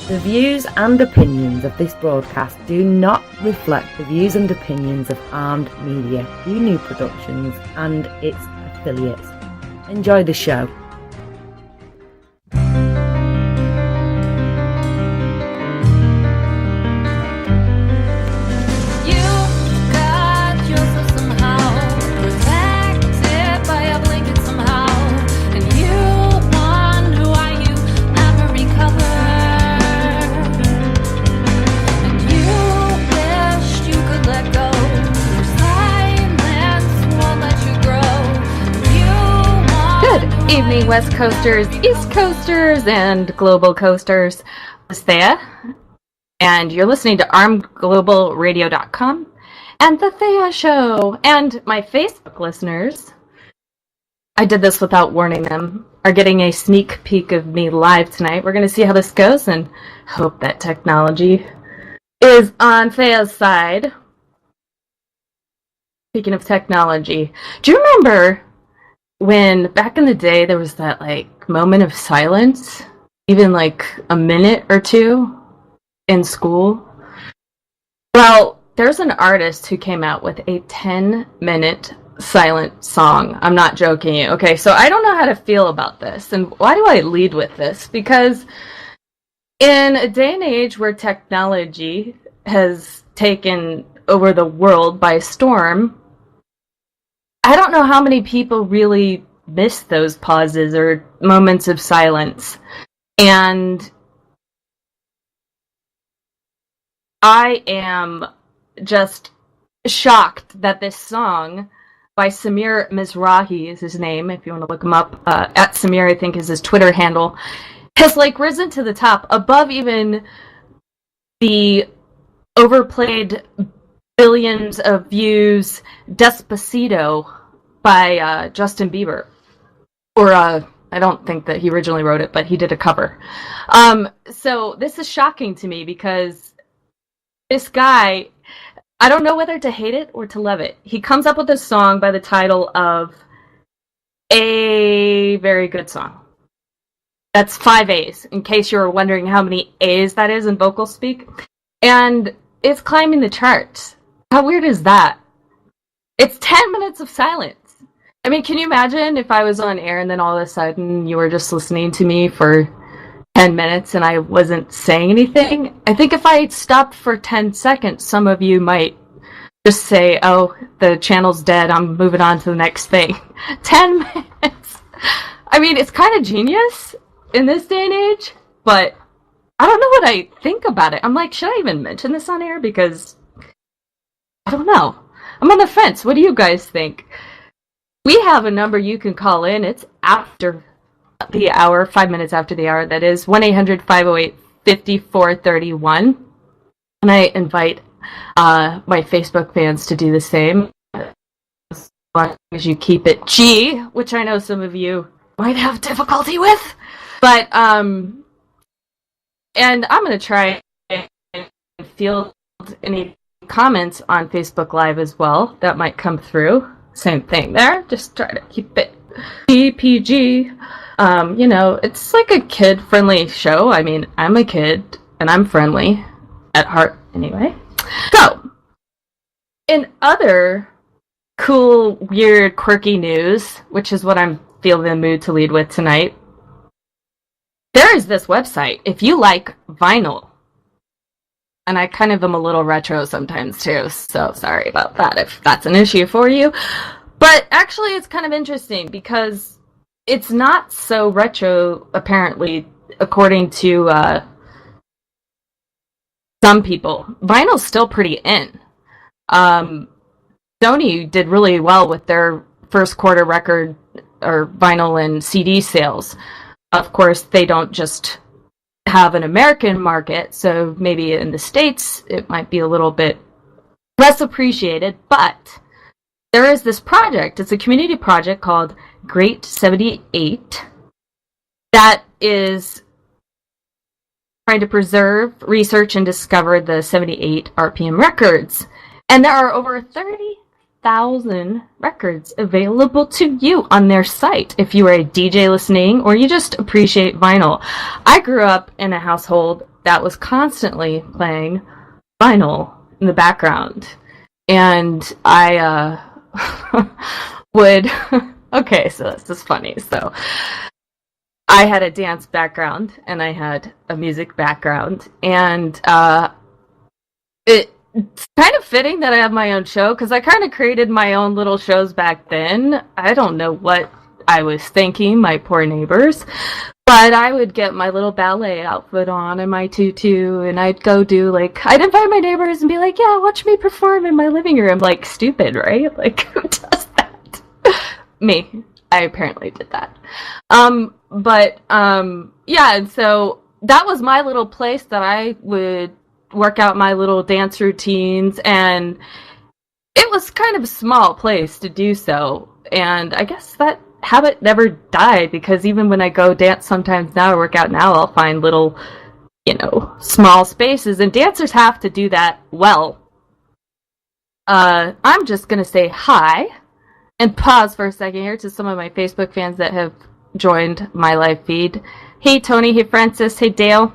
The views and opinions of this broadcast do not reflect the views and opinions of Armed Media, New Productions, and its affiliates. Enjoy the show. Evening, West Coasters, East Coasters, and Global Coasters. This is Thea, and you're listening to armedglobalradio.com and the Thea Show. And my Facebook listeners, I did this without warning them, are getting a sneak peek of me live tonight. We're going to see how this goes and hope that technology is on Thea's side. Speaking of technology, do you remember when back in the day there was that moment of silence, even a minute or two in school? Well, there's an artist who came out with a 10-minute silent song. I'm not joking you. Okay, so I don't know how to feel about this. And why do I lead with this? Because in a day and age where technology has taken over the world by storm, I don't know how many people really miss those pauses or moments of silence. And I am just shocked that this song by Samir Mizrahi is his name, if you want to look him up. At Samir, I think, is his Twitter handle, has risen to the top above even the overplayed billions of views Despacito by Justin Bieber. Or I don't think that he originally wrote it, but he did a cover. So this is shocking to me because this guy, I don't know whether to hate it or to love it. He comes up with a song by the title of a very good song. That's 5 A's, in case you were wondering how many A's that is in vocal speak. And it's climbing the charts. How weird is that? It's 10 minutes of silence. I mean, can you imagine if I was on air and then all of a sudden you were just listening to me for 10 minutes and I wasn't saying anything? I think if I stopped for 10 seconds, some of you might just say, oh, the channel's dead, I'm moving on to the next thing. 10 minutes! I mean, it's kind of genius in this day and age, but I don't know what I think about it. I'm should I even mention this on air? Because I don't know. I'm on the fence. What do you guys think? We have a number you can call in. It's after the hour, 5 minutes after the hour. That is 1-800-508-5431. And I invite my Facebook fans to do the same. As long as you keep it G, which I know some of you might have difficulty with. But, and I'm going to try and field any comments on Facebook Live as well that might come through. Same thing there. Just try to keep it PG. It's a kid-friendly show. I mean, I'm a kid and I'm friendly at heart anyway. So, in other cool, weird, quirky news, which is what I'm feeling in the mood to lead with tonight, there is this website. If you like vinyl, and I kind of am a little retro sometimes too, so sorry about that if that's an issue for you. But actually it's kind of interesting because it's not so retro, apparently, according to some people. Vinyl's still pretty in. Sony did really well with their first quarter record or vinyl and CD sales. Of course, they don't just have an American market, so maybe in the States it might be a little bit less appreciated, but there is this project. It's a community project called Great 78 that is trying to preserve, research, and discover the 78 RPM records. And there are over 30 1,000 records available to you on their site if you are a DJ listening or you just appreciate vinyl. I grew up in a household that was constantly playing vinyl in the background. And I would... Okay, so this is funny. So I had a dance background and I had a music background. And it's kind of fitting that I have my own show because I kind of created my own little shows back then. I don't know what I was thinking, my poor neighbors. But I would get my little ballet outfit on and my tutu, and I'd go do, like, I'd invite my neighbors and be like, yeah, watch me perform in my living room. Like, stupid, right? Like, who does that? Me. I apparently did that. Yeah, and so that was my little place that I would work out my little dance routines, and it was kind of a small place to do so, and I guess that habit never died, because even when I go dance sometimes now, or work out now, I'll find little, small spaces, and dancers have to do that well. I'm just gonna say hi, and pause for a second here to some of my Facebook fans that have joined my live feed. Hey Tony, hey Francis, hey Dale.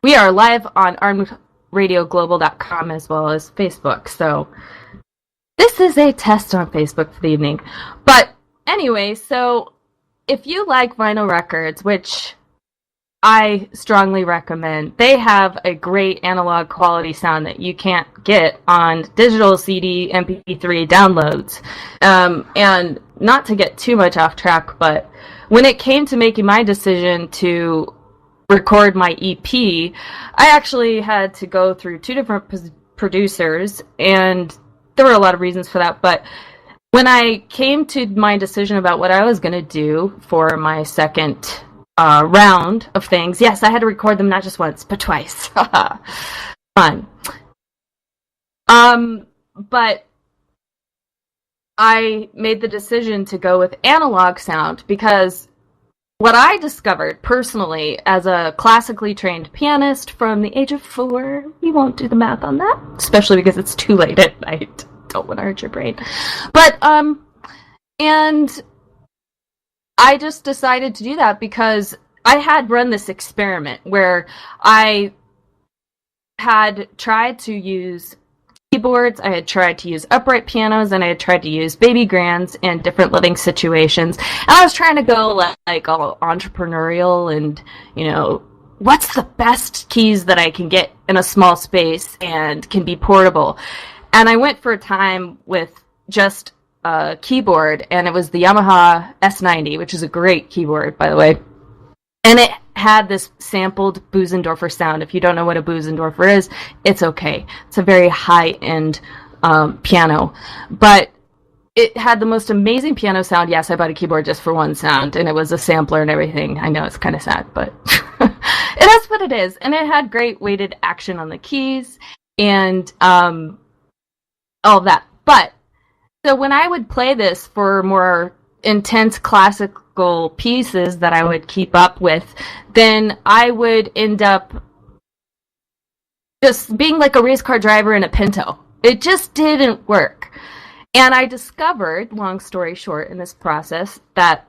We are live on armedradioglobal.com as well as Facebook, so this is a test on Facebook for the evening. But anyway, so if you like vinyl records, which I strongly recommend, they have a great analog quality sound that you can't get on digital CD, MP3 downloads. And not to get too much off track, but when it came to making my decision to record my EP, I actually had to go through two different producers, and there were a lot of reasons for that, but when I came to my decision about what I was going to do for my second round of things, yes, I had to record them not just once, but twice. Fun. But I made the decision to go with analog sound because what I discovered personally as a classically trained pianist from the age of 4, we won't do the math on that, especially because it's too late at night. Don't want to hurt your brain. But, and I just decided to do that because I had run this experiment where I had tried to use keyboards, I had tried to use upright pianos, and I had tried to use baby grands in different living situations. And I was trying to go like all entrepreneurial and, what's the best keys that I can get in a small space and can be portable. And I went for a time with just a keyboard, and it was the Yamaha S90, which is a great keyboard, by the way. And it had this sampled Bösendorfer sound. If you don't know what a Bösendorfer is, it's okay. It's a very high-end piano. But it had the most amazing piano sound. Yes, I bought a keyboard just for one sound, and it was a sampler and everything. I know it's kind of sad, but it is what it is. And it had great weighted action on the keys and all of that. But, so when I would play this for more intense classical pieces that I would keep up with, then I would end up just being like a race car driver in a Pinto. It just didn't work. And I discovered, long story short in this process, that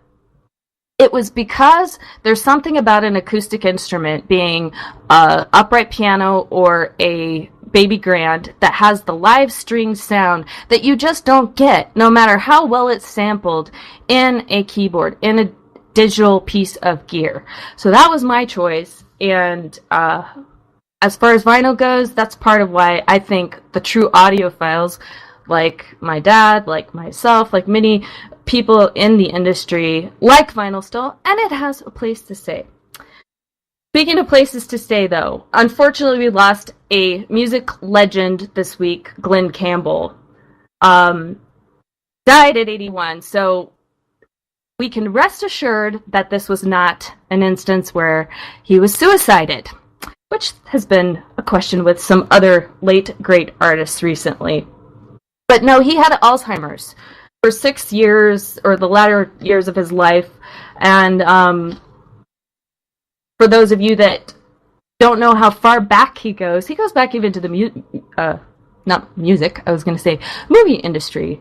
it was because there's something about an acoustic instrument, being a upright piano or a baby grand, that has the live string sound that you just don't get, no matter how well it's sampled in a keyboard, in a digital piece of gear. So that was my choice, and as far as vinyl goes, that's part of why I think the true audiophiles, like my dad, like myself, like many people in the industry, like vinyl still, and it has a place to stay. Speaking of places to stay, though, unfortunately we lost a music legend this week, Glenn Campbell. Died at 81, so we can rest assured that this was not an instance where he was suicided, which has been a question with some other late great artists recently. But no, he had Alzheimer's for 6 years, or the latter years of his life, and for those of you that don't know how far back he goes back even to the not music, I was going to say movie industry.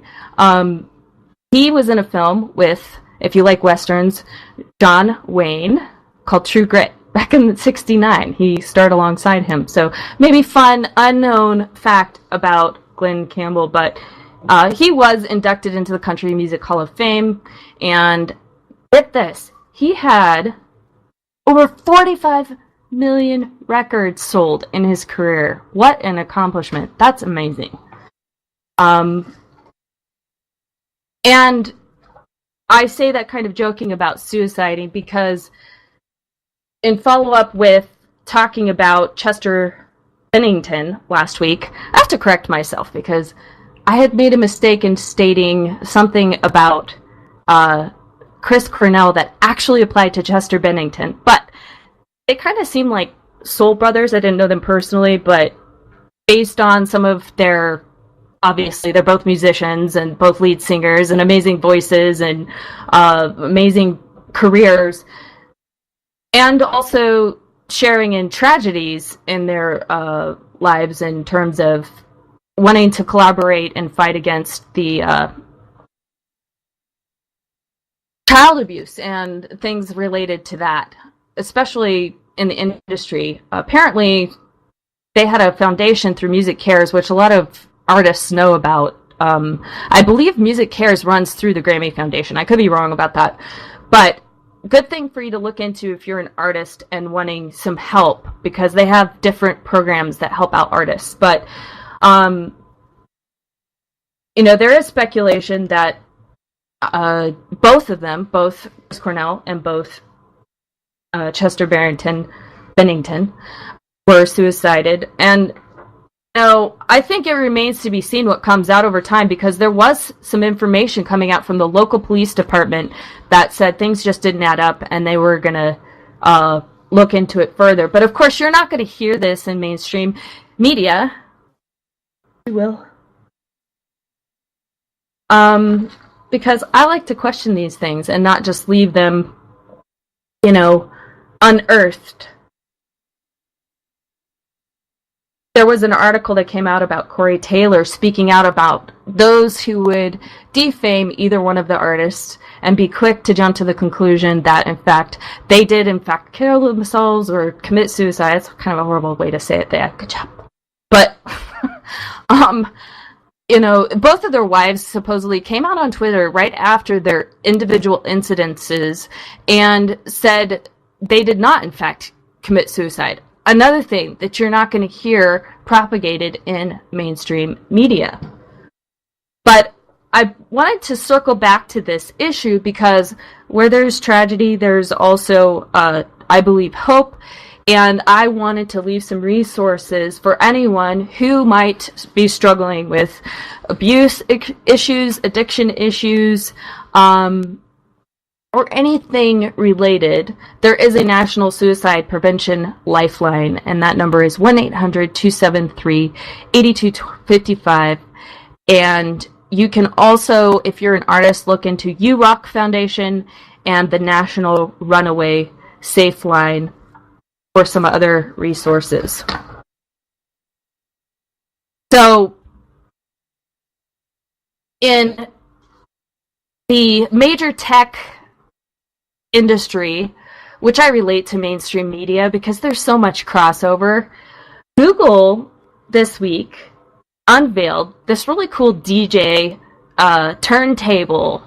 He was in a film with, if you like Westerns, John Wayne, called True Grit. Back in '69, he starred alongside him. So maybe fun, unknown fact about Glenn Campbell, but he was inducted into the Country Music Hall of Fame, and get this, he had over 45 million records sold in his career. What an accomplishment. That's amazing. And I say that kind of joking about suiciding because in follow-up with talking about Chester Bennington last week, I have to correct myself because I had made a mistake in stating something about Chris Cornell that actually applied to Chester Bennington, but they kind of seem like soul brothers. I didn't know them personally, but based on some of their, obviously they're both musicians and both lead singers and amazing voices and amazing careers, and also sharing in tragedies in their lives in terms of wanting to collaborate and fight against the child abuse and things related to that, especially in the industry. Apparently, they had a foundation through Music Cares, which a lot of artists know about. I believe Music Cares runs through the Grammy Foundation. I could be wrong about that. But good thing for you to look into if you're an artist and wanting some help, because they have different programs that help out artists. But, there is speculation that both of them, both Chris Cornell and both Chester Bennington, were suicided. And I think it remains to be seen what comes out over time, because there was some information coming out from the local police department that said things just didn't add up and they were going to look into it further. But of course, you're not going to hear this in mainstream media. You will. Because I like to question these things and not just leave them, unearthed. There was an article that came out about Corey Taylor speaking out about those who would defame either one of the artists and be quick to jump to the conclusion that, in fact, they did, in fact, kill themselves or commit suicide. It's kind of a horrible way to say it there. Good job. But, both of their wives supposedly came out on Twitter right after their individual incidences and said they did not, in fact, commit suicide. Another thing that you're not going to hear propagated in mainstream media. But I wanted to circle back to this issue because where there's tragedy, there's also, I believe, hope. And I wanted to leave some resources for anyone who might be struggling with abuse issues, addiction issues, or anything related. There is a National Suicide Prevention Lifeline, and that number is 1-800-273-8255. And you can also, if you're an artist, look into URock Foundation and the National Runaway Safe Line for some other resources. So, in the major tech industry, which I relate to mainstream media because there's so much crossover, Google this week unveiled this really cool DJ turntable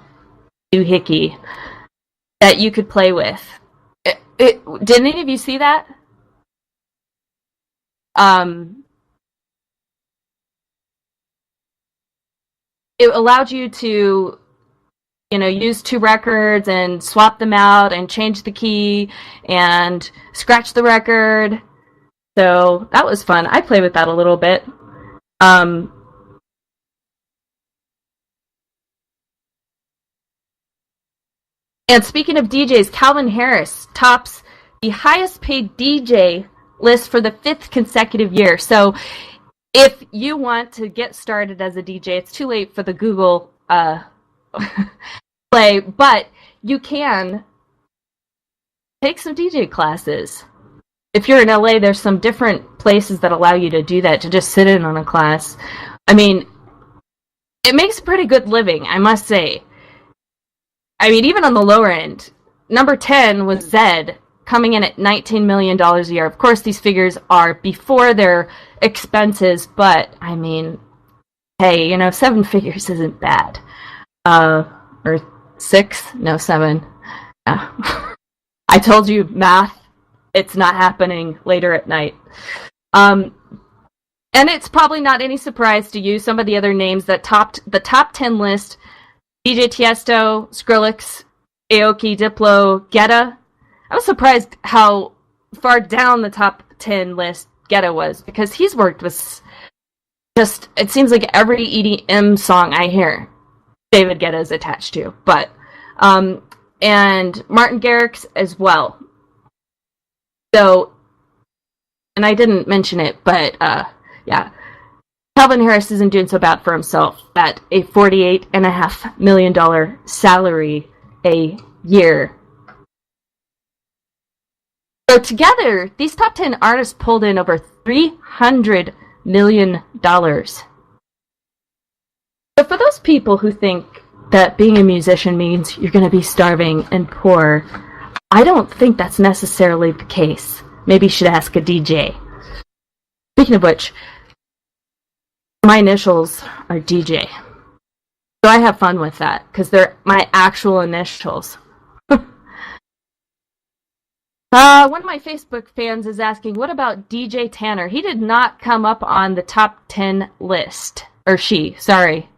doohickey that you could play with. Did any of you see that? It allowed you to, use two records and swap them out and change the key and scratch the record. So that was fun. I played with that a little bit. And speaking of DJs, Calvin Harris tops the highest paid DJ list for the 5th consecutive year. So if you want to get started as a DJ, it's too late for the Google play, but you can take some DJ classes. If you're in LA, there's some different places that allow you to do that, to just sit in on a class, I mean, it makes a pretty good living, I must say. I mean, even on the lower end, number 10 was Zed, coming in at $19 million a year. Of course, these figures are before their expenses, but, I mean, hey, 7 figures isn't bad. Or 6? No, 7. Yeah. I told you, math, it's not happening later at night. And it's probably not any surprise to you, some of the other names that topped the top 10 list: DJ Tiesto, Skrillex, Aoki, Diplo, Guetta. I was surprised how far down the top 10 list Guetta was, because he's worked with just, it seems like every EDM song I hear, David Guetta is attached to. But, and Martin Garrix as well. So, and I didn't mention it, but, yeah. Calvin Harris isn't doing so bad for himself at a $48.5 million salary a year. So together, these top 10 artists pulled in over $300 million. So for those people who think that being a musician means you're going to be starving and poor, I don't think that's necessarily the case. Maybe you should ask a DJ. Speaking of which, my initials are DJ. So I have fun with that, because they're my actual initials. One of my Facebook fans is asking, what about DJ Tanner? He did not come up on the top 10 list. Or she, sorry.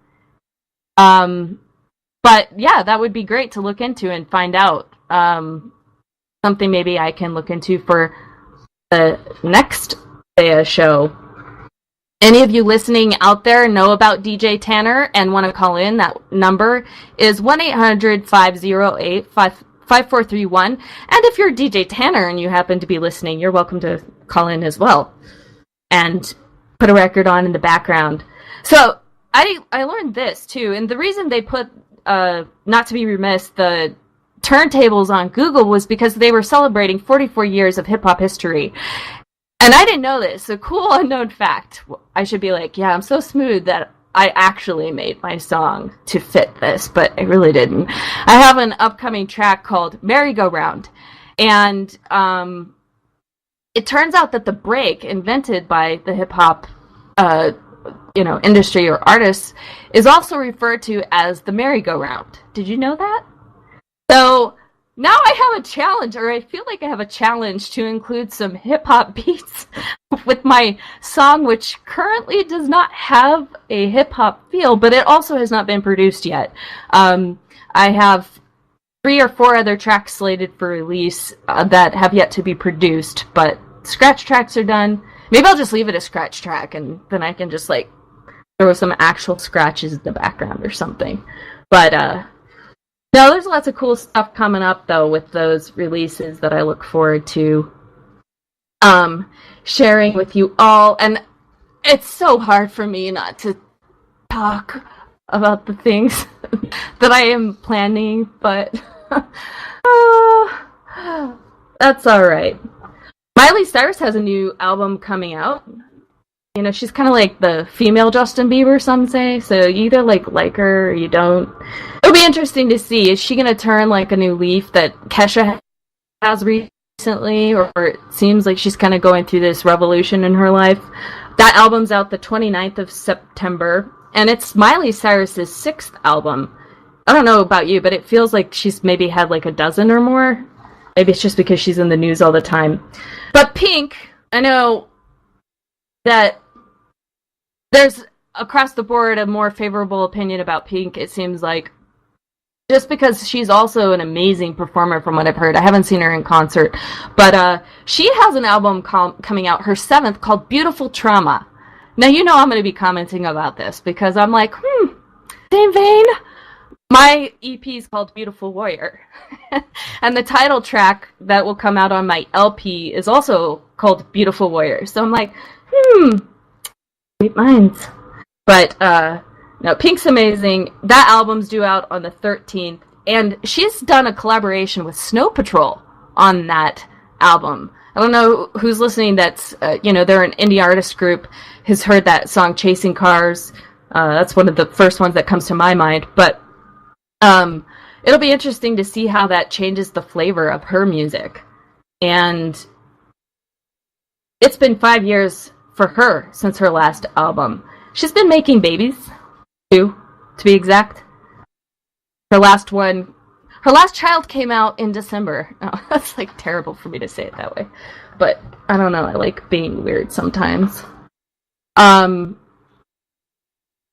But yeah, that would be great to look into and find out. Something maybe I can look into for the next Thea Show. Any of you listening out there know about DJ Tanner and want to call in? That number is 1-800-508-5431. And if you're DJ Tanner and you happen to be listening, you're welcome to call in as well and put a record on in the background. So I learned this too, and the reason they put, not to be remiss, the turntables on Google was because they were celebrating 44 years of hip-hop history. And I didn't know this. A cool unknown fact. I should be like, yeah, I'm so smooth that I actually made my song to fit this, but I really didn't. I have an upcoming track called Merry-Go-Round. And it turns out that the break invented by the hip-hop industry or artists is also referred to as the merry-go-round. Did you know that? So now I have a challenge, or I feel like I have a challenge to include some hip-hop beats with my song, which currently does not have a hip-hop feel, but it also has not been produced yet. I have 3 or 4 other tracks slated for release that have yet to be produced, but scratch tracks are done. Maybe I'll just leave it a scratch track, and then I can just, like, throw some actual scratches in the background or something. But, no, there's lots of cool stuff coming up, though, with those releases that I look forward to sharing with you all. And it's so hard for me not to talk about the things that I am planning, but that's all right. Miley Cyrus has a new album coming out. You know, she's kind of like the female Justin Bieber, some say. So you either like her or you don't. It'll be interesting to see. Is she going to turn like a new leaf that Kesha has recently? Or it seems like she's kind of going through this revolution in her life. That album's out the 29th of September. And it's Miley Cyrus's 6th album. I don't know about you, but it feels like she's maybe had like a dozen or more. Maybe it's just because she's in the news all the time. But Pink, I know that there's across the board a more favorable opinion about Pink, it seems like. Just because she's also an amazing performer from what I've heard. I haven't seen her in concert. But she has an album coming out, her 7th, called Beautiful Trauma. Now, you know I'm going to be commenting about this because I'm like, same vein. My EP is called Beautiful Warrior. And the title track that will come out on my LP is also called Beautiful Warrior. So I'm like, great minds. But, no, Pink's amazing. That album's due out on the 13th. And she's done a collaboration with Snow Patrol on that album. I don't know who's listening that's, they're an indie artist group, has heard that song Chasing Cars. That's one of the first ones that comes to my mind. But it'll be interesting to see how that changes the flavor of her music. And it's been 5 years for her since her last album. She's been making babies, 2, to be exact. Her last child came out in December. Oh, that's like terrible for me to say it that way. But I don't know, I like being weird sometimes.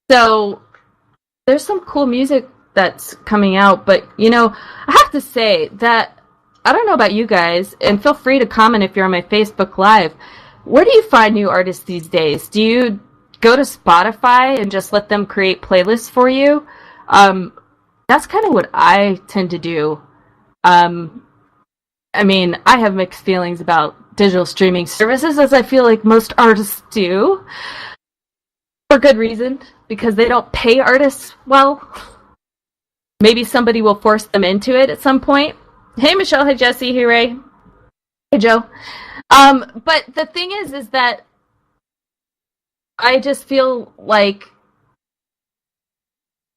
So there's some cool music that's coming out, but I have to say that I don't know about you guys, and feel free to comment if you're on my Facebook Live. Where do you find new artists these days? Do you go to Spotify and just let them create playlists for you? That's kind of what I tend to do. I have mixed feelings about digital streaming services, as I feel like most artists do. For good reason, because they don't pay artists well. Maybe somebody will force them into it at some point. Hey, Michelle. Hey, Jesse. Hey, Ray. Hey, Joe. But the thing is that I just feel like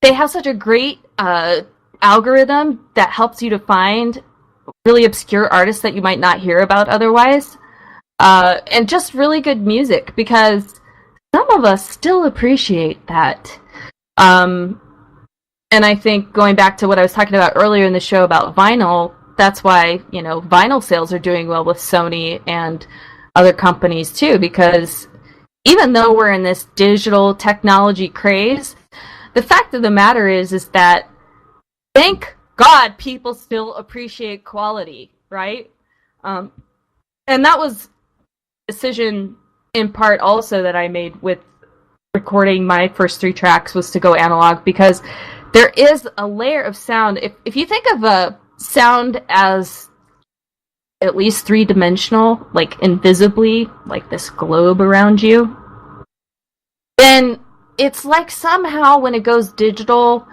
they have such a great algorithm that helps you to find really obscure artists that you might not hear about otherwise. And just really good music, because some of us still appreciate that. And I think going back to what I was talking about earlier in the show about vinyl, that's why, vinyl sales are doing well with Sony and other companies too, because even though we're in this digital technology craze, the fact of the matter is that thank God people still appreciate quality, right? And that was a decision in part also that I made with recording my first 3 tracks, was to go analog, because there is a layer of sound. If you think of a sound as at least 3-dimensional, like invisibly, like this globe around you, then it's like somehow when it goes digital,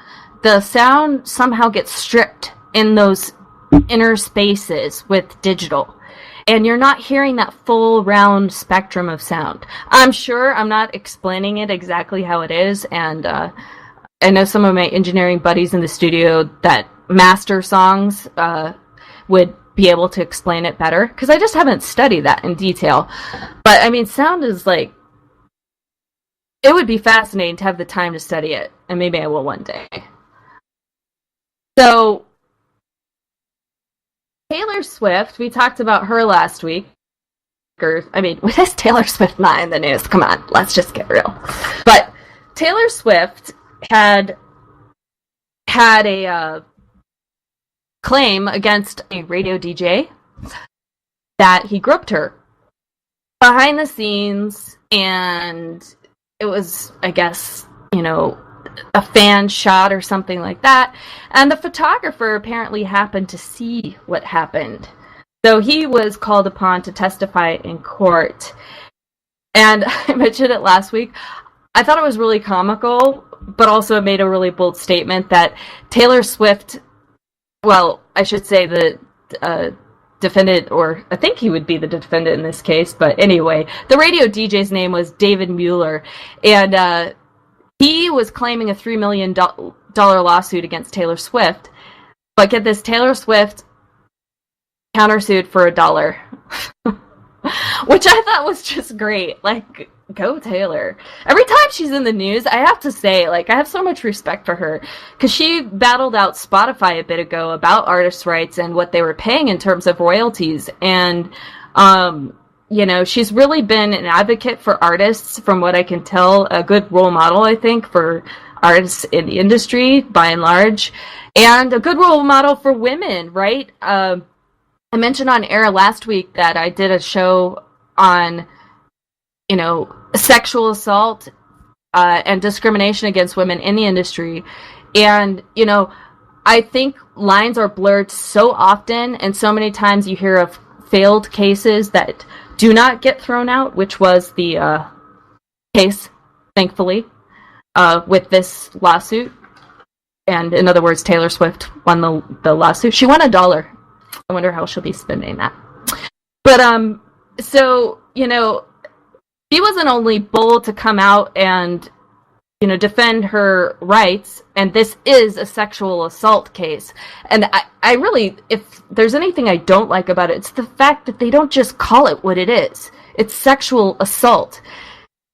the sound somehow gets stripped in those inner spaces with digital. And you're not hearing that full round spectrum of sound. I'm sure I'm not explaining it exactly how it is, and I know some of my engineering buddies in the studio that master songs would be able to explain it better, because I just haven't studied that in detail. But sound is like, it would be fascinating to have the time to study it, and maybe I will one day. So Taylor Swift, we talked about her last week. Is Taylor Swift not in the news? Come on, let's just get real. But Taylor Swift had a claim against a radio DJ that he groped her behind the scenes, and it was, I guess, a fan shot or something like that. And the photographer apparently happened to see what happened. So he was called upon to testify in court. And I mentioned it last week. I thought it was really comical, but also made a really bold statement that Taylor Swift, well, I should say the defendant, or I think he would be the defendant in this case, but anyway, the radio DJ's name was David Mueller, and he was claiming a $3 million lawsuit against Taylor Swift. But get this, Taylor Swift countersued for $1. Which I thought was just great. Like, go Taylor. Every time she's in the news, I have to say, like, I have so much respect for her. Because she battled out Spotify a bit ago about artists' rights and what they were paying in terms of royalties. And, she's really been an advocate for artists, from what I can tell, a good role model, I think, for artists in the industry, by and large, and a good role model for women, right? I mentioned on air last week that I did a show on, sexual assault and discrimination against women in the industry. And, I think lines are blurred so often, and so many times you hear of failed cases that do not get thrown out, which was the case, thankfully, with this lawsuit. And in other words, Taylor Swift won the lawsuit. She won $1. I wonder how she'll be spending that. But so she wasn't only bold to come out and defend her rights, and this is a sexual assault case. And I really, if there's anything I don't like about it, it's the fact that they don't just call it what it is. It's sexual assault.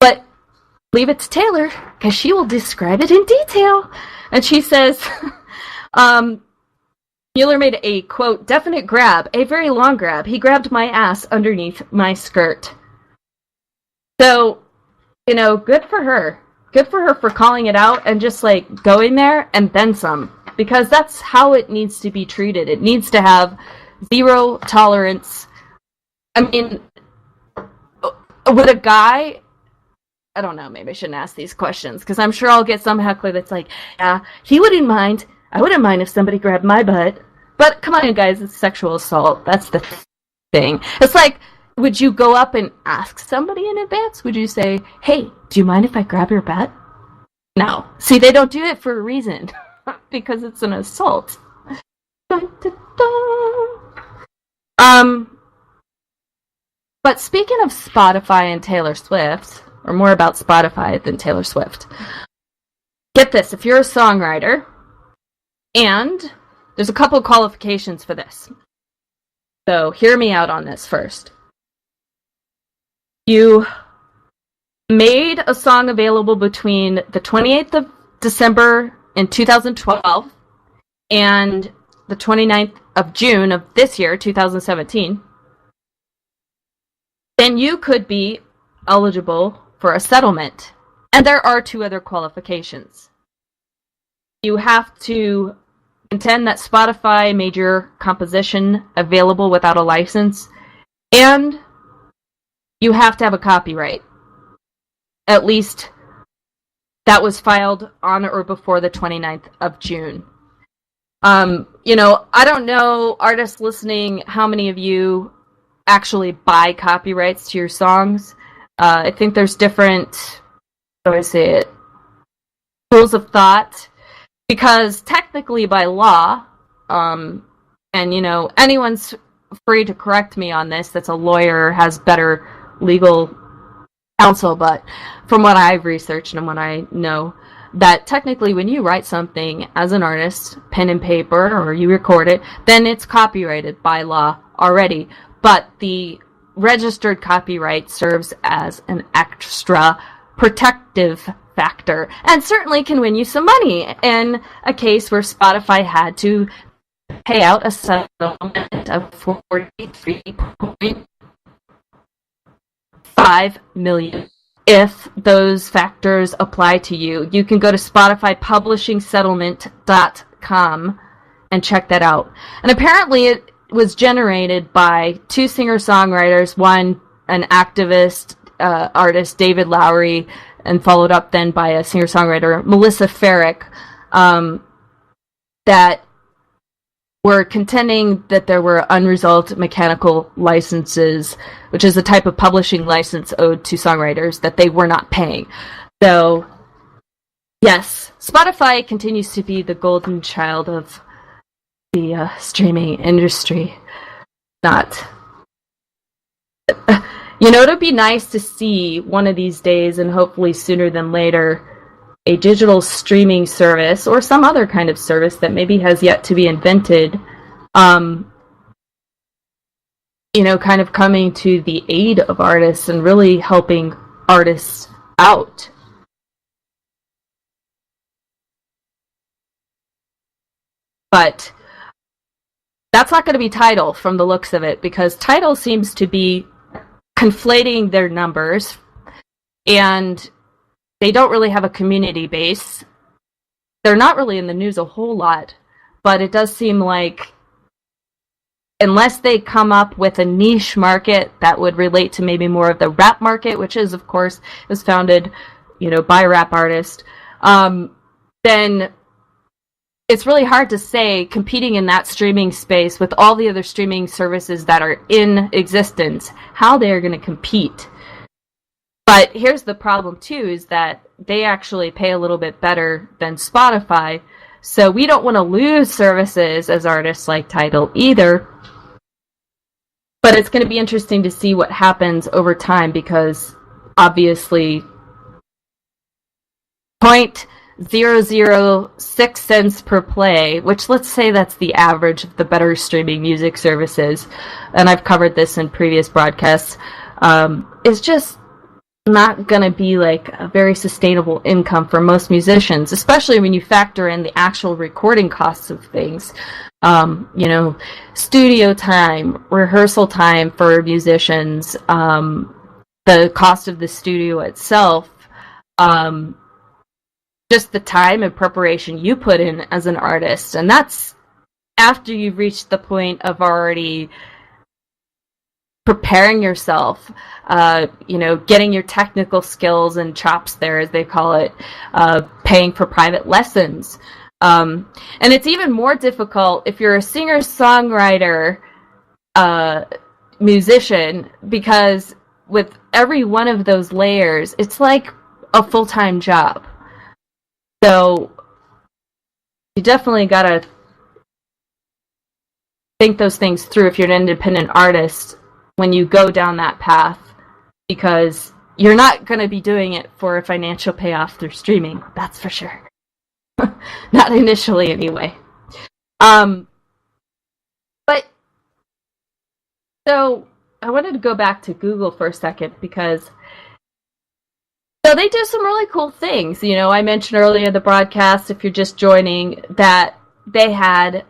But leave it to Taylor, because she will describe it in detail. And she says, Mueller made a, quote, definite grab, a very long grab. He grabbed my ass underneath my skirt. So, good for her. Good for her for calling it out and just, going there and then some. Because that's how it needs to be treated. It needs to have zero tolerance. I mean, would a guy... I don't know, maybe I shouldn't ask these questions, because I'm sure I'll get some heckler that's like, yeah, he wouldn't mind. I wouldn't mind if somebody grabbed my butt. But come on, guys, it's sexual assault. That's the thing. It's like, would you go up and ask somebody in advance? Would you say, hey, do you mind if I grab your butt? No. See, they don't do it for a reason. Because it's an assault. But speaking of Spotify and Taylor Swift, or more about Spotify than Taylor Swift, get this, if you're a songwriter, and there's a couple of qualifications for this. So hear me out on this first. You made a song available between the 28th of December in 2012 and the 29th of June of this year, 2017, then you could be eligible for a settlement. And there are two other qualifications. You have to contend that Spotify made your composition available without a license, and you have to have a copyright. At least that was filed on or before the 29th of June. I don't know, artists listening, how many of you actually buy copyrights to your songs. I think there's different, how do I say it, schools of thought, because technically by law, and anyone's free to correct me on this that's a lawyer, has better legal counsel, but from what I've researched and what I know, that technically when you write something as an artist, pen and paper, or you record it, then it's copyrighted by law already. But the registered copyright serves as an extra protective factor, and certainly can win you some money in a case where Spotify had to pay out a settlement of $43.5 million. If those factors apply to you, you can go to SpotifyPublishingSettlement.com and check that out. And apparently it was generated by two singer-songwriters, one an activist artist, David Lowery, and followed up then by a singer-songwriter, Melissa Farrick, that were contending that there were unresolved mechanical licenses, which is a type of publishing license owed to songwriters that they were not paying. So, yes, Spotify continues to be the golden child of the streaming industry. Not. It would be nice to see one of these days, and hopefully sooner than later, a digital streaming service or some other kind of service that maybe has yet to be invented, kind of coming to the aid of artists and really helping artists out. But that's not going to be Tidal from the looks of it, because Tidal seems to be conflating their numbers, and they don't really have a community base. They're not really in the news a whole lot, but it does seem like unless they come up with a niche market that would relate to maybe more of the rap market, which is, of course, was founded, by a rap artist, then it's really hard to say, competing in that streaming space with all the other streaming services that are in existence, how they are going to compete. But here's the problem, too, is that they actually pay a little bit better than Spotify, so we don't want to lose services as artists like Tidal either. But it's going to be interesting to see what happens over time, because obviously 0.006 cents per play, which let's say that's the average of the better streaming music services, and I've covered this in previous broadcasts, is just not going to be like a very sustainable income for most musicians, especially when you factor in the actual recording costs of things. Studio time, rehearsal time for musicians, the cost of the studio itself, just the time and preparation you put in as an artist. And that's after you've reached the point of already preparing yourself, getting your technical skills and chops there, as they call it, paying for private lessons. And it's even more difficult if you're a singer-songwriter musician, because with every one of those layers, it's like a full-time job. So you definitely got to think those things through if you're an independent artist when you go down that path, because you're not going to be doing it for a financial payoff through streaming, that's for sure. Not initially, anyway. But so I wanted to go back to Google for a second, because so they do some really cool things. I mentioned earlier in the broadcast, if you're just joining, that they had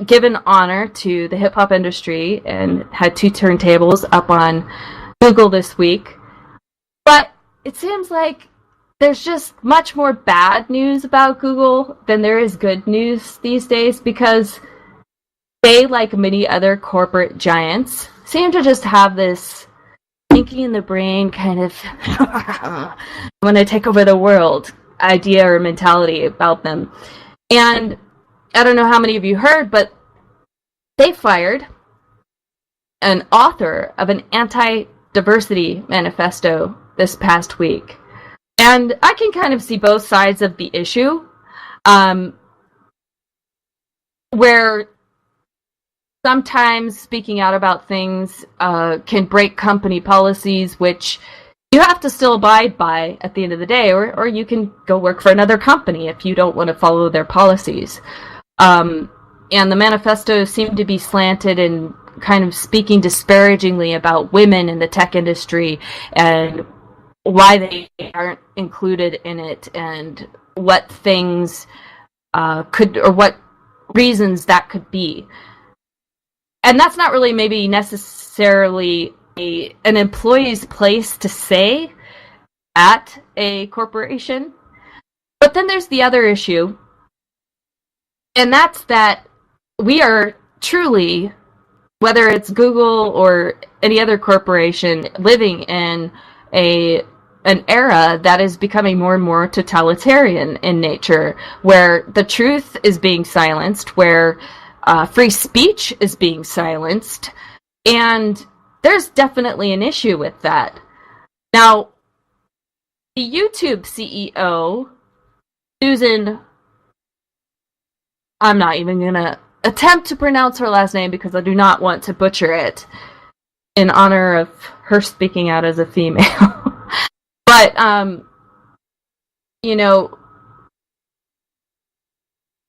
given honor to the hip-hop industry and had 2 turntables up on Google this week. But it seems like there's just much more bad news about Google than there is good news these days, because they, like many other corporate giants, seem to just have this thinking in the brain kind of I'm going to take over the world idea or mentality about them. And I don't know how many of you heard, but they fired an author of an anti-diversity manifesto this past week. And I can kind of see both sides of the issue, where sometimes speaking out about things can break company policies, which you have to still abide by at the end of the day, or you can go work for another company if you don't want to follow their policies. And the manifesto seemed to be slanted and kind of speaking disparagingly about women in the tech industry and why they aren't included in it, and what things what reasons that could be. And that's not really maybe necessarily an employee's place to say at a corporation. But then there's the other issue, and that's that we are truly, whether it's Google or any other corporation, living in an era that is becoming more and more totalitarian in nature, where the truth is being silenced, where free speech is being silenced, and there's definitely an issue with that. Now, the YouTube CEO, Susan, I'm not even going to attempt to pronounce her last name because I do not want to butcher it in honor of her speaking out as a female. But,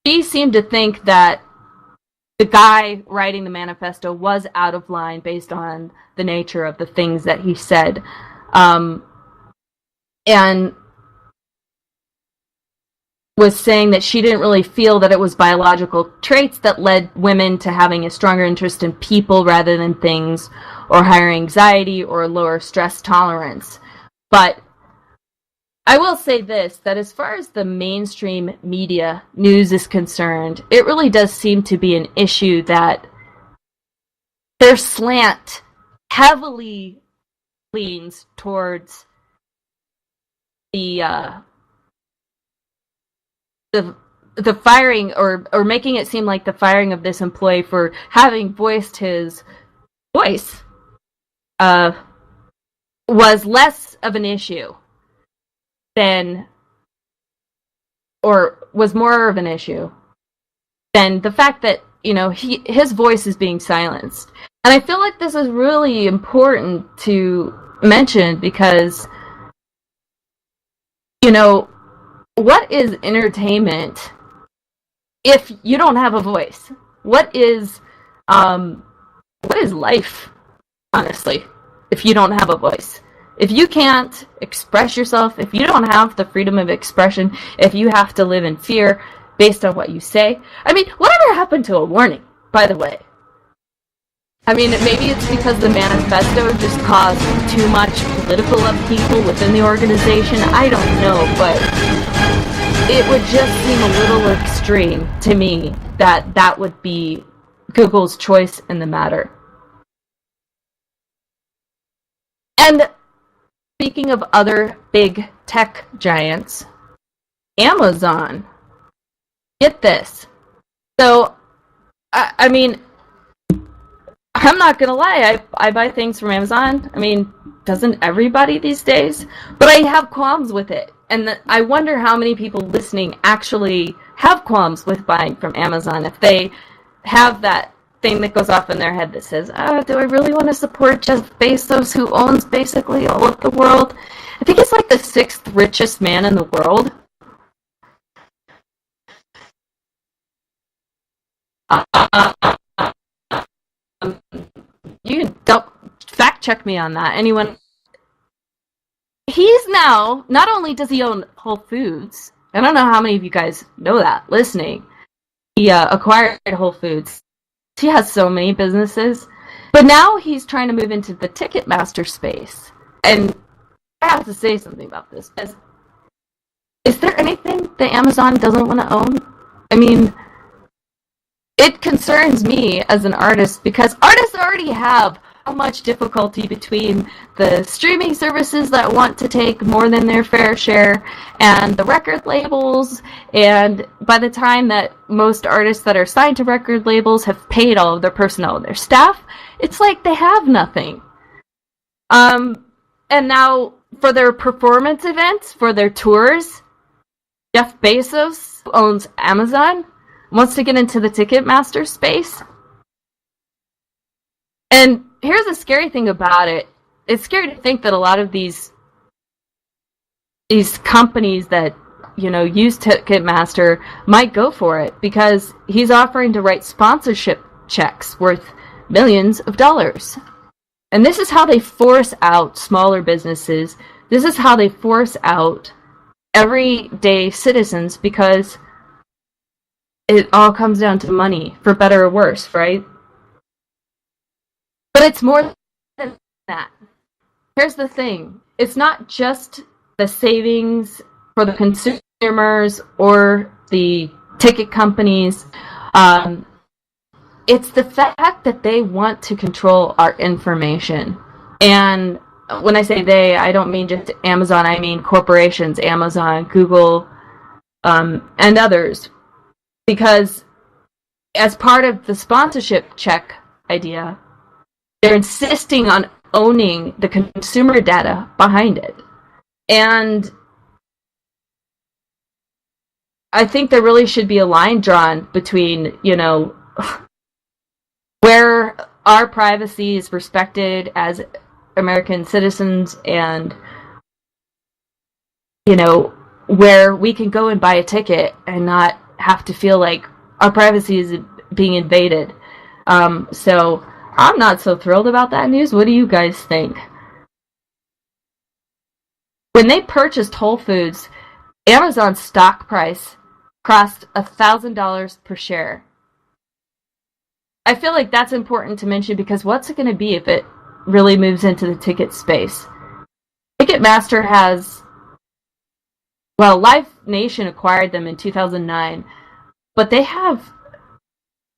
she seemed to think that the guy writing the manifesto was out of line based on the nature of the things that he said. And was saying that she didn't really feel that it was biological traits that led women to having a stronger interest in people rather than things, or higher anxiety or lower stress tolerance. But I will say this, that as far as the mainstream media news is concerned, it really does seem to be an issue that their slant heavily leans towards the firing, or making it seem like the firing of this employee for having voiced his voice was less of an issue than, or was more of an issue than the fact that, his voice is being silenced. And I feel like this is really important to mention because, you know, what is entertainment if you don't have a voice? What is life, honestly, if you don't have a voice? If you can't express yourself, if you don't have the freedom of expression, if you have to live in fear based on what you say. I mean, whatever happened to a warning, by the way? I mean, maybe it's because the manifesto just caused too much political upheaval within the organization. I don't know, but it would just seem a little extreme to me that that would be Google's choice in the matter. And speaking of other big tech giants, Amazon. Get this. So, I mean, I'm not gonna lie, I buy things from Amazon. I mean, doesn't everybody these days? But I have qualms with it. And I wonder how many people listening actually have qualms with buying from Amazon. If they have that thing that goes off in their head that says, do I really want to support Jeff Bezos, who owns basically all of the world? I think he's like the 6th richest man in the world. You don't fact check me on that. Anyone? He's now, not only does he own Whole Foods, I don't know how many of you guys know that listening. He acquired Whole Foods. He has so many businesses. But now he's trying to move into the Ticketmaster space. And I have to say something about this. Is there anything that Amazon doesn't want to own? I mean, it concerns me as an artist because artists already have so much difficulty between the streaming services that want to take more than their fair share and the record labels, and by the time that most artists that are signed to record labels have paid all of their personnel and their staff, it's like they have nothing. And now for their performance events, for their tours, Jeff Bezos, who owns Amazon, wants to get into the Ticketmaster space. And here's the scary thing about it. It's scary to think that a lot of these companies that, you know, use Ticketmaster might go for it because he's offering to write sponsorship checks worth millions of dollars. And this is how they force out smaller businesses. This is how they force out everyday citizens because it all comes down to money, for better or worse, right? But it's more than that. Here's the thing. It's not just the savings for the consumers or the ticket companies. It's the fact that they want to control our information. And when I say they, I don't mean just Amazon. I mean corporations, Amazon, Google, and others. Because as part of the sponsorship check idea, they're insisting on owning the consumer data behind it. And I think there really should be a line drawn between, you know, where our privacy is respected as American citizens and, you know, where we can go and buy a ticket and not have to feel like our privacy is being invaded. So I'm not so thrilled about that news. What do you guys think? When they purchased Whole Foods, Amazon's stock price crossed $1,000 per share. I feel like that's important to mention because what's it going to be if it really moves into the ticket space? Ticketmaster has, well, Live Nation acquired them in 2009, but they have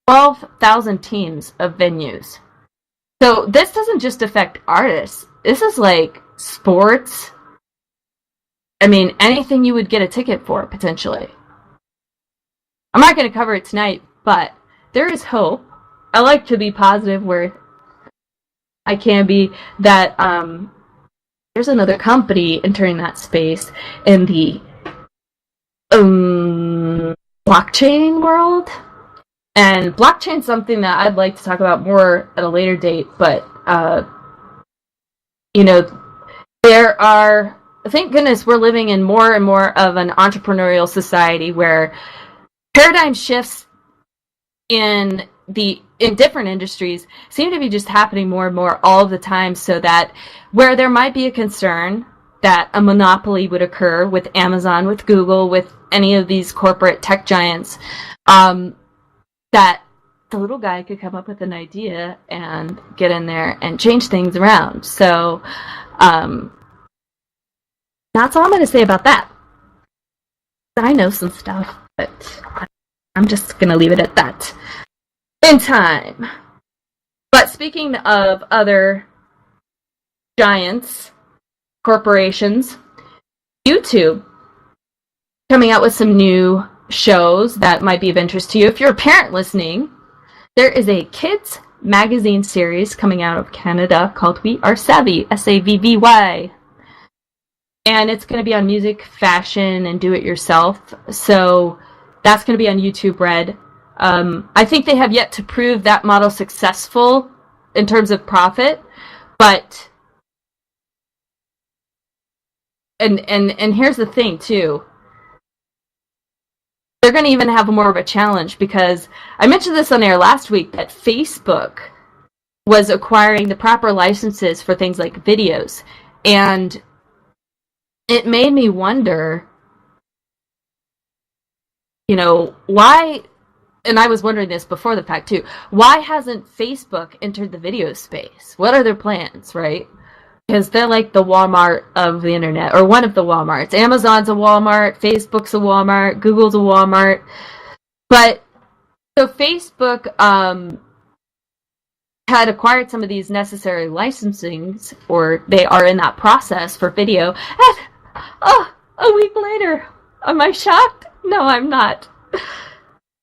12,000 teams of venues. So this doesn't just affect artists. This is like sports. I mean, anything you would get a ticket for, potentially. I'm not going to cover it tonight, but there is hope. I like to be positive where I can be, that there's another company entering that space in the blockchain world. And blockchain's something that I'd like to talk about more at a later date, but, there are, thank goodness we're living in more and more of an entrepreneurial society where paradigm shifts in different industries seem to be just happening more and more all of the time, so that where there might be a concern that a monopoly would occur with Amazon, with Google, with any of these corporate tech giants, that the little guy could come up with an idea and get in there and change things around. So that's all I'm going to say about that. I know some stuff, but I'm just going to leave it at that. In time. But speaking of other giants, corporations, YouTube coming out with some new shows that might be of interest to you. If you're a parent listening, there is a kids magazine series coming out of Canada called We Are Savvy, Savvy. And it's going to be on music, fashion, and do-it-yourself. So that's going to be on YouTube Red. I think they have yet to prove that model successful in terms of profit, but and here's the thing too. They're going to even have more of a challenge, because I mentioned this on air last week that Facebook was acquiring the proper licenses for things like videos, and it made me wonder, why, and I was wondering this before the fact too, why hasn't Facebook entered the video space? What are their plans, right? Because they're like the Walmart of the internet, or one of the Walmarts. Amazon's a Walmart, Facebook's a Walmart, Google's a Walmart. But, so Facebook had acquired some of these necessary licensings, or they are in that process for video, and, a week later, am I shocked? No, I'm not.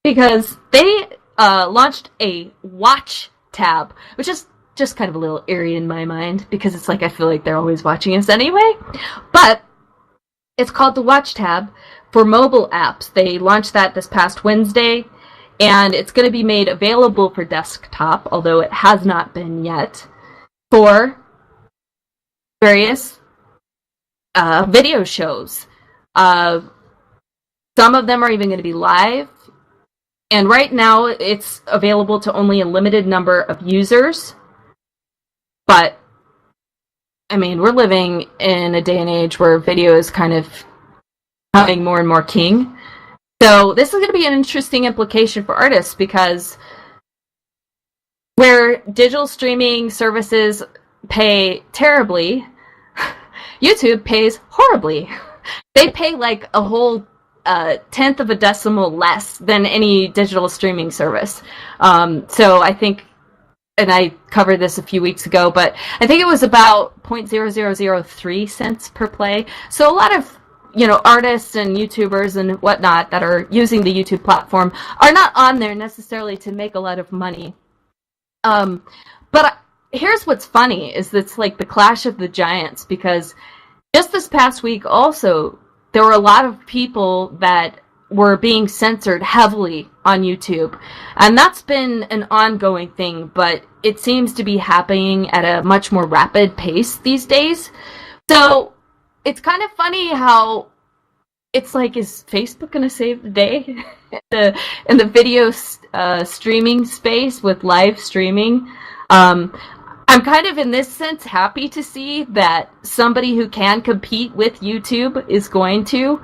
Because they launched a watch tab, which is just kind of a little eerie in my mind, because it's like I feel like they're always watching us anyway. But it's called the Watch tab for mobile apps. They launched that this past Wednesday, and it's going to be made available for desktop, although it has not been yet, for various video shows. Some of them are even going to be live. And right now, it's available to only a limited number of users. But, I mean, we're living in a day and age where video is kind of becoming more and more king. So this is going to be an interesting implication for artists, because where digital streaming services pay terribly, YouTube pays horribly. They pay like a whole tenth of a decimal less than any digital streaming service. So I think, and I covered this a few weeks ago, but I think it was about 0.0003 cents per play. So a lot of, artists and YouTubers and whatnot that are using the YouTube platform are not on there necessarily to make a lot of money. But here's what's funny, is it's like the clash of the giants, because just this past week also, there were a lot of people that were being censored heavily on YouTube. And that's been an ongoing thing, but it seems to be happening at a much more rapid pace these days. So it's kind of funny how it's like, is Facebook going to save the day in the video streaming space with live streaming? I'm kind of, in this sense, happy to see that somebody who can compete with YouTube is going to,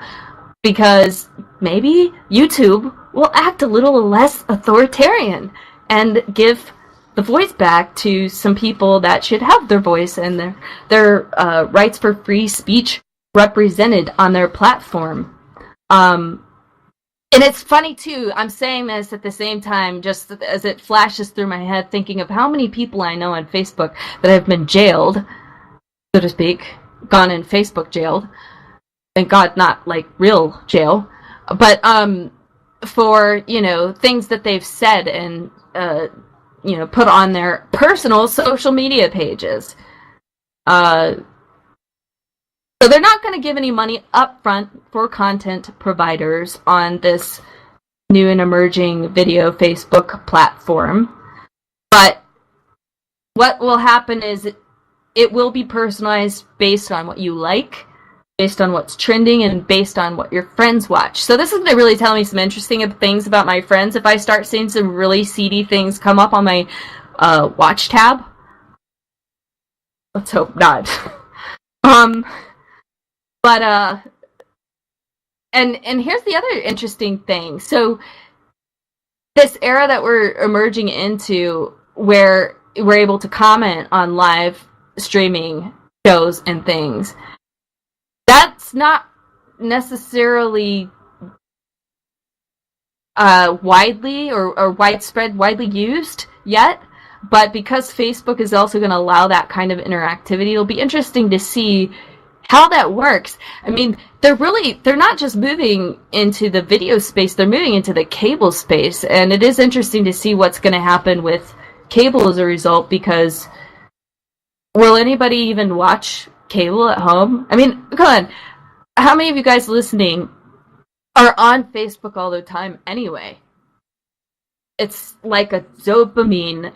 because maybe YouTube will act a little less authoritarian and give the voice back to some people that should have their voice and their rights for free speech represented on their platform. And it's funny, too, I'm saying this at the same time, just as it flashes through my head, thinking of how many people I know on Facebook that have been jailed, so to speak, gone in Facebook jailed. Thank God, not like real jail, but for, things that they've said and, put on their personal social media pages. So they're not going to give any money up front for content providers on this new and emerging video Facebook platform. But what will happen is it will be personalized based on what you like, based on what's trending, and based on what your friends watch. So this is going to really tell me some interesting things about my friends. If I start seeing some really seedy things come up on my watch tab, let's hope not. But and here's the other interesting thing. So this era that we're emerging into, where we're able to comment on live streaming shows and things, that's not necessarily widely or widely used yet. But because Facebook is also going to allow that kind of interactivity, it'll be interesting to see how that works. I mean, they're not just moving into the video space, they're moving into the cable space. And it is interesting to see what's going to happen with cable as a result, because will anybody even watch cable at home? I mean, come on. How many of you guys listening are on Facebook all the time anyway? It's like a dopamine,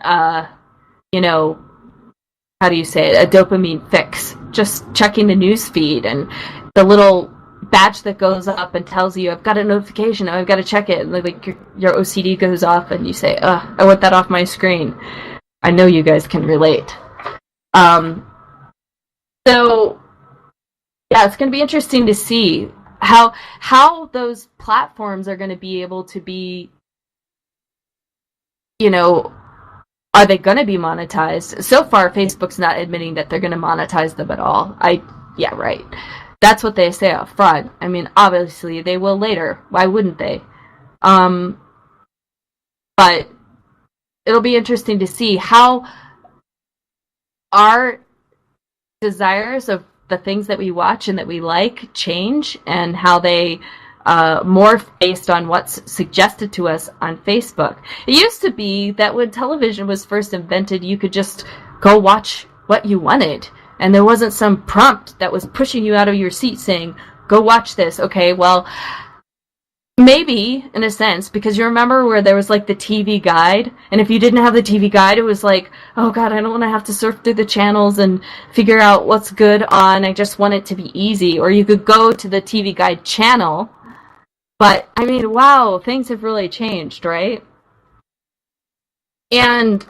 how do you say it? A dopamine fix. Just checking the news feed and the little badge that goes up and tells you, I've got a notification, I've got to check it. And like your OCD goes off and you say, I want that off my screen. I know you guys can relate. So, yeah, it's going to be interesting to see how those platforms are going to be able to be, are they going to be monetized? So far, Facebook's not admitting that they're going to monetize them at all. Yeah, right. That's what they say up front. I mean, obviously, they will later. Why wouldn't they? But it'll be interesting to see how our desires of the things that we watch and that we like change, and how they morph based on what's suggested to us on Facebook. It used to be that when television was first invented, you could just go watch what you wanted, and there wasn't some prompt that was pushing you out of your seat saying, go watch this. Okay, well, maybe in a sense, because you remember where there was like the TV guide, and if you didn't have the TV guide, it was like, oh god, I don't want to have to surf through the channels and figure out what's good on, I just want it to be easy. Or you could go to the TV guide channel. But, I mean, wow, things have really changed, right? And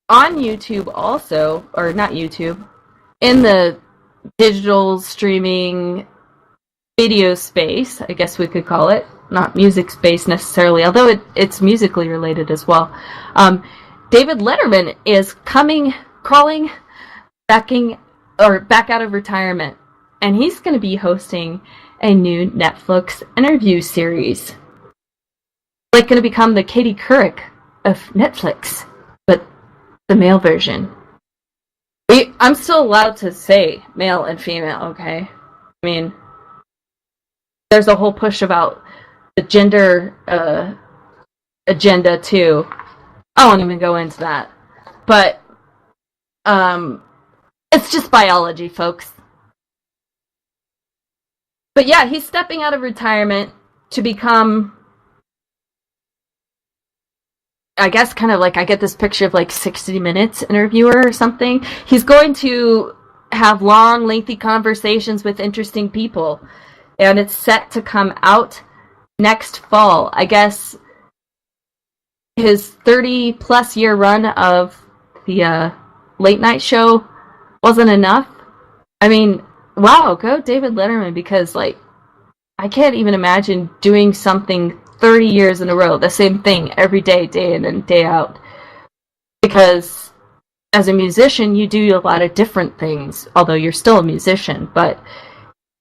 on YouTube also, or not YouTube, in the digital streaming video space, I guess we could call it, not music space necessarily, although it's musically related as well. David Letterman is crawling back out of retirement, and he's going to be hosting a new Netflix interview series. Like, going to become the Katie Couric of Netflix, but the male version. I'm still allowed to say male and female, okay? I mean, there's a whole push about the gender agenda too. I won't even go into that. But it's just biology, folks. But yeah, he's stepping out of retirement to become, I guess, kind of like, I get this picture of like 60 Minutes interviewer or something. He's going to have long, lengthy conversations with interesting people. And it's set to come out next fall. I guess his 30-plus year run of the late night show wasn't enough. I mean, wow, go David Letterman, because, like, I can't even imagine doing something 30 years in a row, the same thing every day, day in and day out. Because as a musician, you do a lot of different things, although you're still a musician. But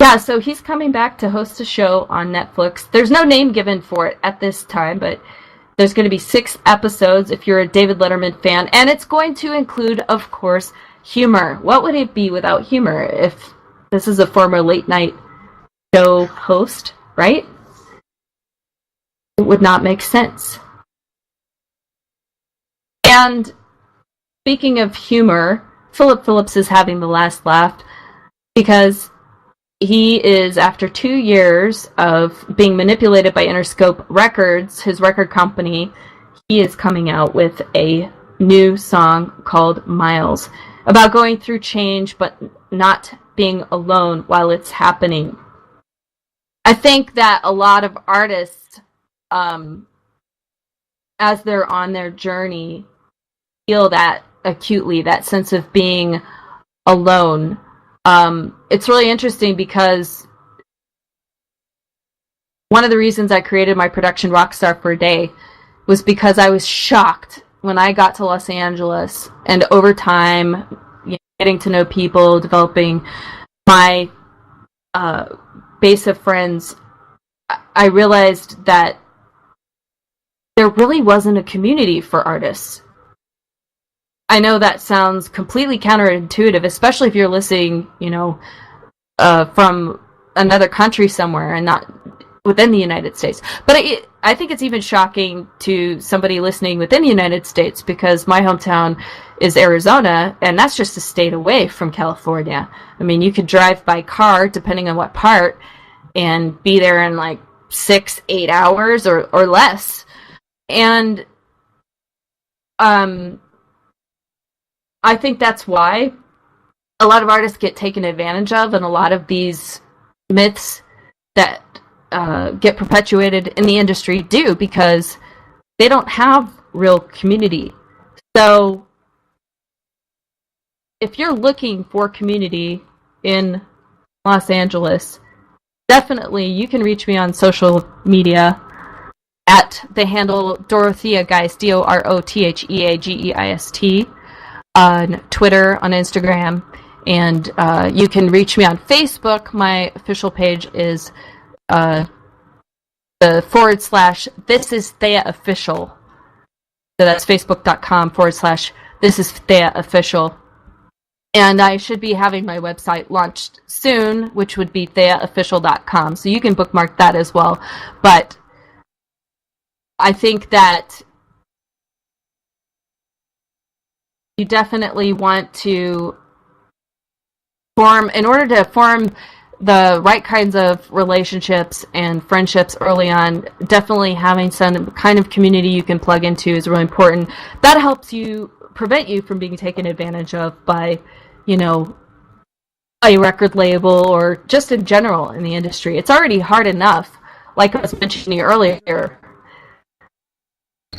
yeah, so he's coming back to host a show on Netflix. There's no name given for it at this time, but there's going to be 6 episodes if you're a David Letterman fan. And it's going to include, of course, humor. What would it be without humor if this is a former late night show host, right? It would not make sense. And speaking of humor, Philip Phillips is having the last laugh because he is, after 2 years of being manipulated by Interscope Records, his record company, he is coming out with a new song called Miles, about going through change but not being alone while it's happening. I think that a lot of artists, as they're on their journey, feel that acutely, that sense of being alone. It's really interesting because one of the reasons I created my production Rockstar for a Day was because I was shocked when I got to Los Angeles, and over time, getting to know people, developing my base of friends, I realized that there really wasn't a community for artists. I know that sounds completely counterintuitive, especially if you're listening, from another country somewhere and not within the United States. But I think it's even shocking to somebody listening within the United States, because my hometown is Arizona, and that's just a state away from California. I mean, you could drive by car, depending on what part, and be there in like 6-8 hours or less. And I think that's why a lot of artists get taken advantage of, and a lot of these myths that get perpetuated in the industry do, because they don't have real community. So if you're looking for community in Los Angeles, definitely you can reach me on social media at the handle Dorothea Geist, DOROTHEAGEIST, on Twitter, on Instagram, and you can reach me on Facebook. My official page is the / This Is Thea Official. So that's facebook.com / This Is Thea Official. And I should be having my website launched soon, which would be theaofficial.com. So you can bookmark that as well. But I think that you definitely want to in order to form the right kinds of relationships and friendships early on, definitely having some kind of community you can plug into is really important. That helps prevent you from being taken advantage of by, a record label or just in general in the industry. It's already hard enough, like I was mentioning earlier.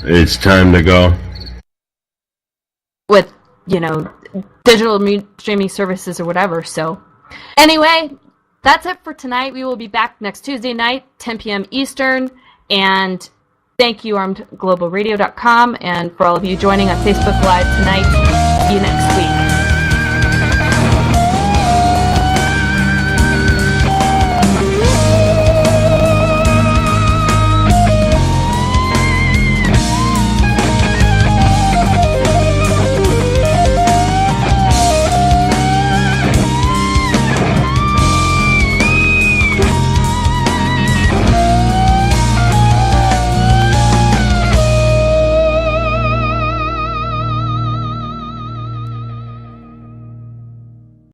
It's time to go. With, digital streaming services or whatever. So anyway, that's it for tonight. We will be back next Tuesday night, 10 p.m. Eastern. And thank you, armedglobalradio.com, and for all of you joining on Facebook Live tonight. See you next